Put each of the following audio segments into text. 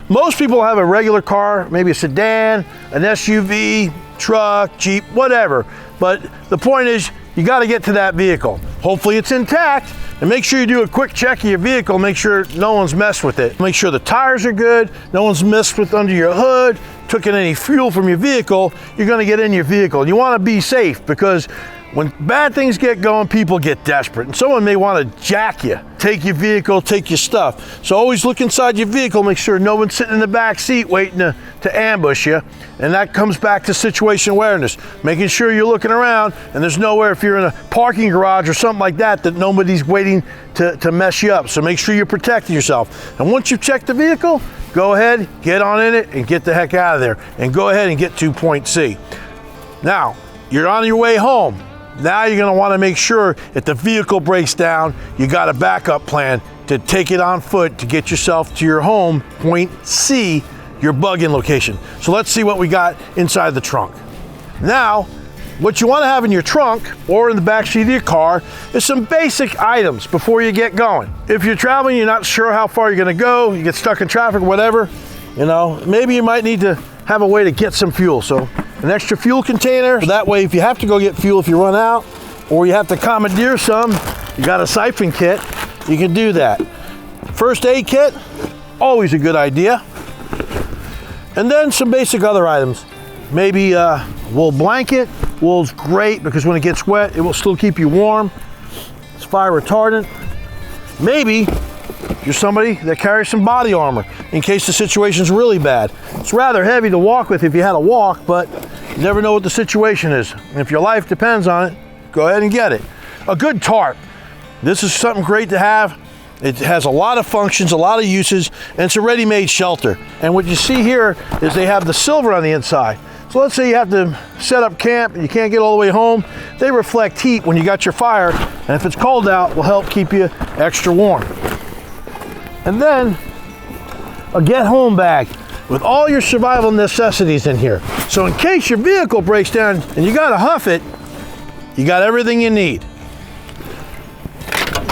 Most people have a regular car, maybe a sedan, an SUV, truck, Jeep, whatever. But the point is, you got to get to that vehicle. Hopefully it's intact, and make sure you do a quick check of your vehicle, make sure no one's messed with it. Make sure the tires are good, no one's messed with under your hood, took in any fuel from your vehicle. You're going to get in your vehicle. You want to be safe, because when bad things get going, people get desperate, and someone may want to jack you, take your vehicle, take your stuff. So always look inside your vehicle, make sure no one's sitting in the back seat waiting to ambush you. And that comes back to situation awareness, making sure you're looking around and there's nowhere, if you're in a parking garage or something like that, that nobody's waiting to mess you up. So make sure you're protecting yourself. And once you've checked the vehicle, go ahead, get on in it and get the heck out of there, and go ahead and get to point C. Now, you're on your way home. Now you're going to want to make sure if the vehicle breaks down, you got a backup plan to take it on foot to get yourself to your home, point C, your bug-in location. So let's see what we got inside the trunk. Now, what you want to have in your trunk or in the back seat of your car is some basic items before you get going. If you're traveling, you're not sure how far you're going to go, you get stuck in traffic or whatever, you know, maybe you might need to have a way to get some fuel. So an extra fuel container, that way if you have to go get fuel, if you run out, or you have to commandeer some, you got a siphon kit, you can do that. First aid kit, always a good idea. And then some basic other items. Maybe a wool blanket. Wool's great because when it gets wet, it will still keep you warm. It's fire retardant. Maybe you're somebody that carries some body armor in case the situation's really bad. It's rather heavy to walk with if you had to walk, but you never know what the situation is. And if your life depends on it, go ahead and get it. A good tarp. This is something great to have. It has a lot of functions, a lot of uses, and it's a ready-made shelter. And what you see here is they have the silver on the inside. So let's say you have to set up camp and you can't get all the way home. They reflect heat when you got your fire, and if it's cold out, will help keep you extra warm. And then a get-home bag with all your survival necessities in here. So in case your vehicle breaks down and you gotta huff it, you got everything you need.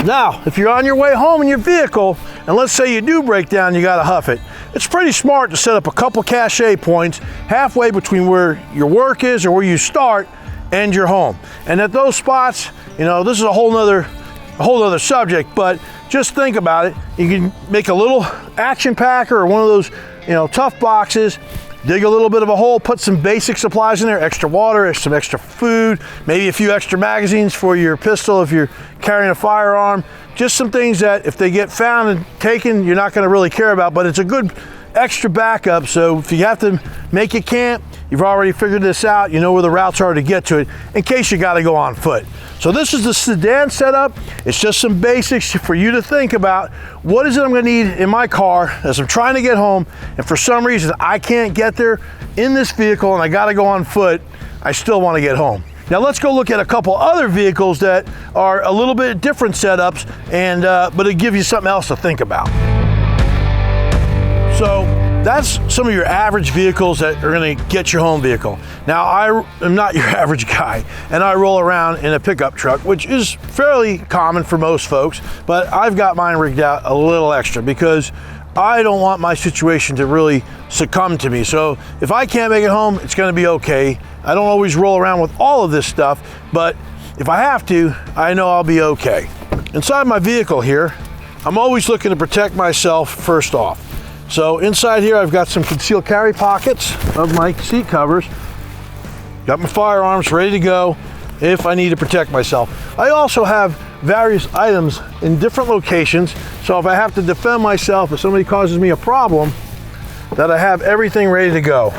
Now, if you're on your way home in your vehicle, and let's say you do break down, you gotta huff it, it's pretty smart to set up a couple cache points halfway between where your work is or where you start and your home. And at those spots, you know, this is a whole nother subject, but just think about it. You can make a little action packer or one of those, you know, tough boxes, dig a little bit of a hole, put some basic supplies in there, extra water, some extra food, maybe a few extra magazines for your pistol if you're carrying a firearm. Just some things that if they get found and taken, you're not gonna really care about, but it's a good extra backup. So if you have to make a camp, you've already figured this out, you know where the routes are to get to it in case you gotta go on foot. So this is the sedan setup. It's just some basics for you to think about. What is it I'm gonna need in my car as I'm trying to get home, and for some reason I can't get there in this vehicle and I gotta go on foot, I still wanna get home. Now let's go look at a couple other vehicles that are a little bit different setups, and but it gives you something else to think about. So that's some of your average vehicles that are gonna get your home vehicle. Now I am not your average guy, and I roll around in a pickup truck, which is fairly common for most folks, but I've got mine rigged out a little extra because I don't want my situation to really succumb to me. So if I can't make it home, it's gonna be okay. I don't always roll around with all of this stuff, but if I have to, I know I'll be okay. Inside my vehicle here, I'm always looking to protect myself first off. So inside here, I've got some concealed carry pockets of my seat covers. Got my firearms ready to go if I need to protect myself. I also have various items in different locations, so if I have to defend myself, if somebody causes me a problem, that I have everything ready to go.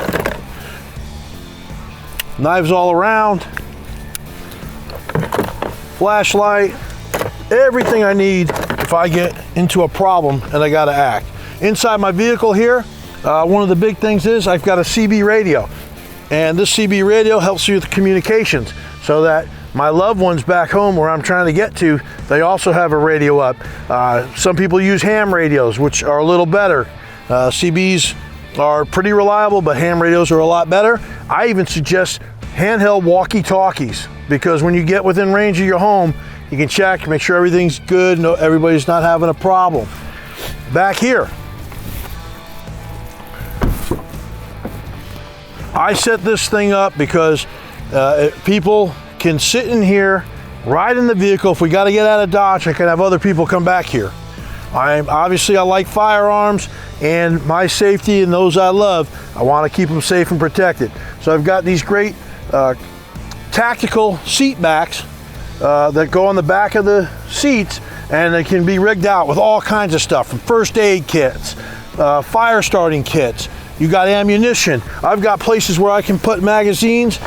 Knives all around, flashlight, everything I need if I get into a problem and I gotta act. Inside my vehicle here, one of the big things is I've got a CB radio. And this CB radio helps you with communications so that my loved ones back home where I'm trying to get to, they also have a radio up. Some people use ham radios, which are a little better. CBs are pretty reliable, but ham radios are a lot better. I even suggest handheld walkie-talkies, because when you get within range of your home, you can check, make sure everything's good, everybody's not having a problem. Back here, I set this thing up because people can sit in here, ride in the vehicle. If we got to get out of Dodge, I can have other people come back here. I like firearms and my safety and those I love. I want to keep them safe and protected. So I've got these great tactical seat backs that go on the back of the seats, and they can be rigged out with all kinds of stuff, from first aid kits, fire starting kits. You got ammunition. I've got places where I can put magazines.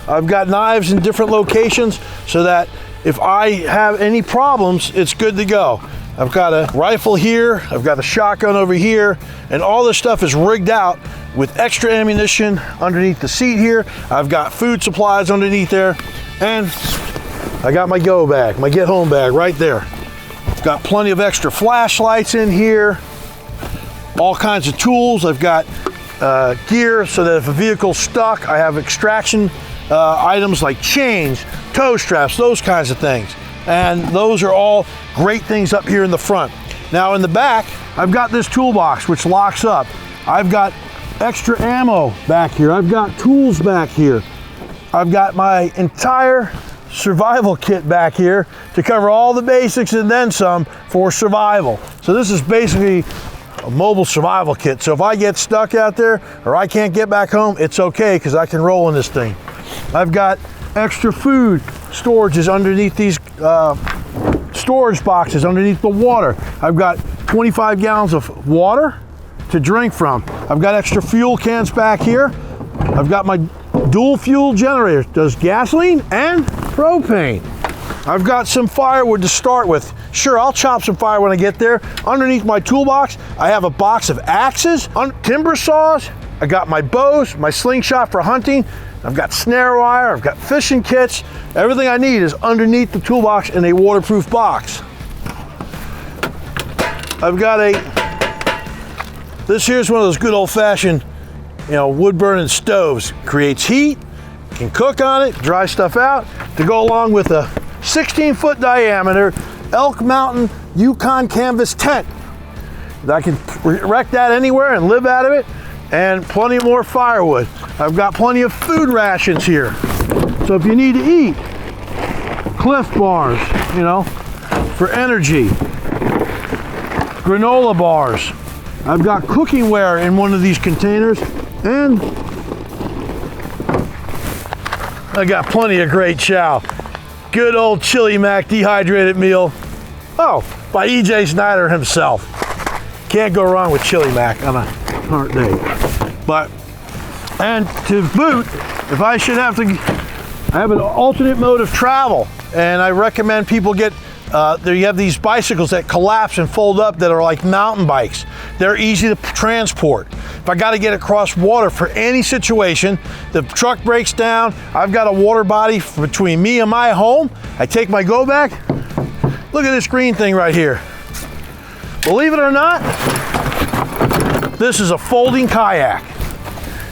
I've got knives in different locations so that if I have any problems, it's good to go. I've got a rifle here, I've got a shotgun over here, and all this stuff is rigged out with extra ammunition underneath the seat here. I've got food supplies underneath there, and I got my go bag, my get home bag right there. I've got plenty of extra flashlights in here, all kinds of tools. I've got gear so that if a vehicle's stuck, I have extraction items like chains, tow straps, those kinds of things. And those are all great things up here in the front. Now in the back, I've got this toolbox which locks up. I've got extra ammo back here. I've got tools back here. I've got my entire survival kit back here to cover all the basics and then some for survival. So this is basically a mobile survival kit. So if I get stuck out there or I can't get back home, it's okay because I can roll in this thing. I've got extra food storages underneath these storage boxes underneath the water. I've got 25 gallons of water to drink from. I've got extra fuel cans back here. I've got my dual fuel generator, does gasoline and propane. I've got some firewood to start with. Sure, I'll chop some fire when I get there. Underneath my toolbox, I have a box of axes, timber saws. I got my bows, my slingshot for hunting. I've got snare wire, I've got fishing kits. Everything I need is underneath the toolbox in a waterproof box. I've got this here's one of those good old-fashioned, wood burning stoves. Creates heat, can cook on it, dry stuff out, to go along with a 16-foot diameter Elk Mountain Yukon canvas tent. I can erect that anywhere and live out of it, and plenty more firewood. I've got plenty of food rations here. So if you need to eat, Cliff Bars, for energy, granola bars. I've got cookingware in one of these containers, and I got plenty of great chow. Good old Chili Mac dehydrated meal. Oh, by E.J. Snyder himself. Can't go wrong with Chili Mac on a hard day. And to boot, if I should have to, I have an alternate mode of travel, and I recommend people get, there you have these bicycles that collapse and fold up that are like mountain bikes. They're easy to transport. If I got to get across water for any situation, the truck breaks down, I've got a water body between me and my home. I take my go bag. Look at this green thing right here. Believe it or not, this is a folding kayak.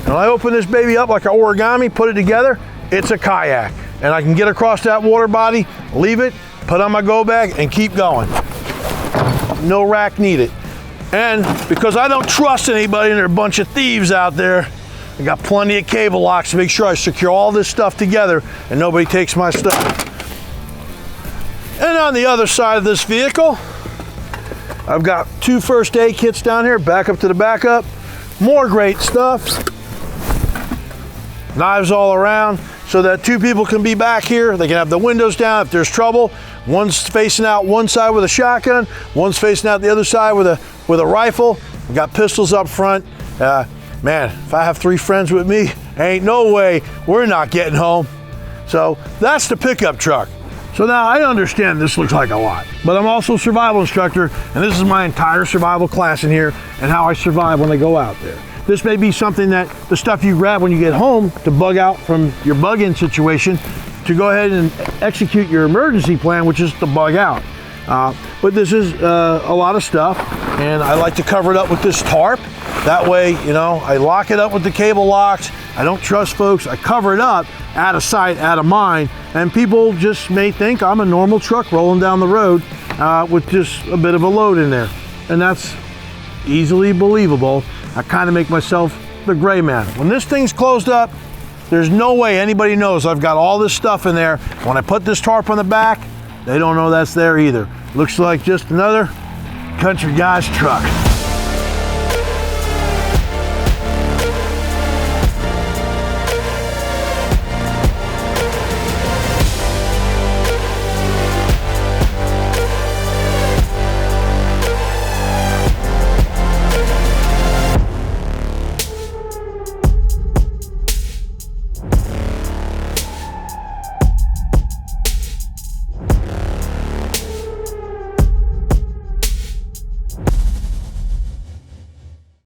And I open this baby up like an origami, put it together, it's a kayak. And I can get across that water body, leave it, put on my go bag, and keep going. No rack needed. And because I don't trust anybody and there are a bunch of thieves out there, I got plenty of cable locks to make sure I secure all this stuff together and nobody takes my stuff. And on the other side of this vehicle, I've got 2 first aid kits down here, back up to the backup. More great stuff. Knives all around so that 2 people can be back here. They can have the windows down if there's trouble. One's facing out one side with a shotgun, one's facing out the other side with a rifle. We've got pistols up front. Man, if I have 3 friends with me, ain't no way we're not getting home. So that's the pickup truck. So now I understand this looks like a lot, but I'm also a survival instructor, and this is my entire survival class in here and how I survive when I go out there. This may be something that the stuff you grab when you get home to bug out from your bug-in situation, to go ahead and execute your emergency plan, which is to bug out. But this is a lot of stuff, and I like to cover it up with this tarp. That way, I lock it up with the cable locks. I don't trust folks. I cover it up, out of sight, out of mind, and people just may think I'm a normal truck rolling down the road with just a bit of a load in there. And that's easily believable. I kind of make myself the gray man. When this thing's closed up, there's no way anybody knows I've got all this stuff in there. When I put this tarp on the back, they don't know that's there either. Looks like just another country guy's truck.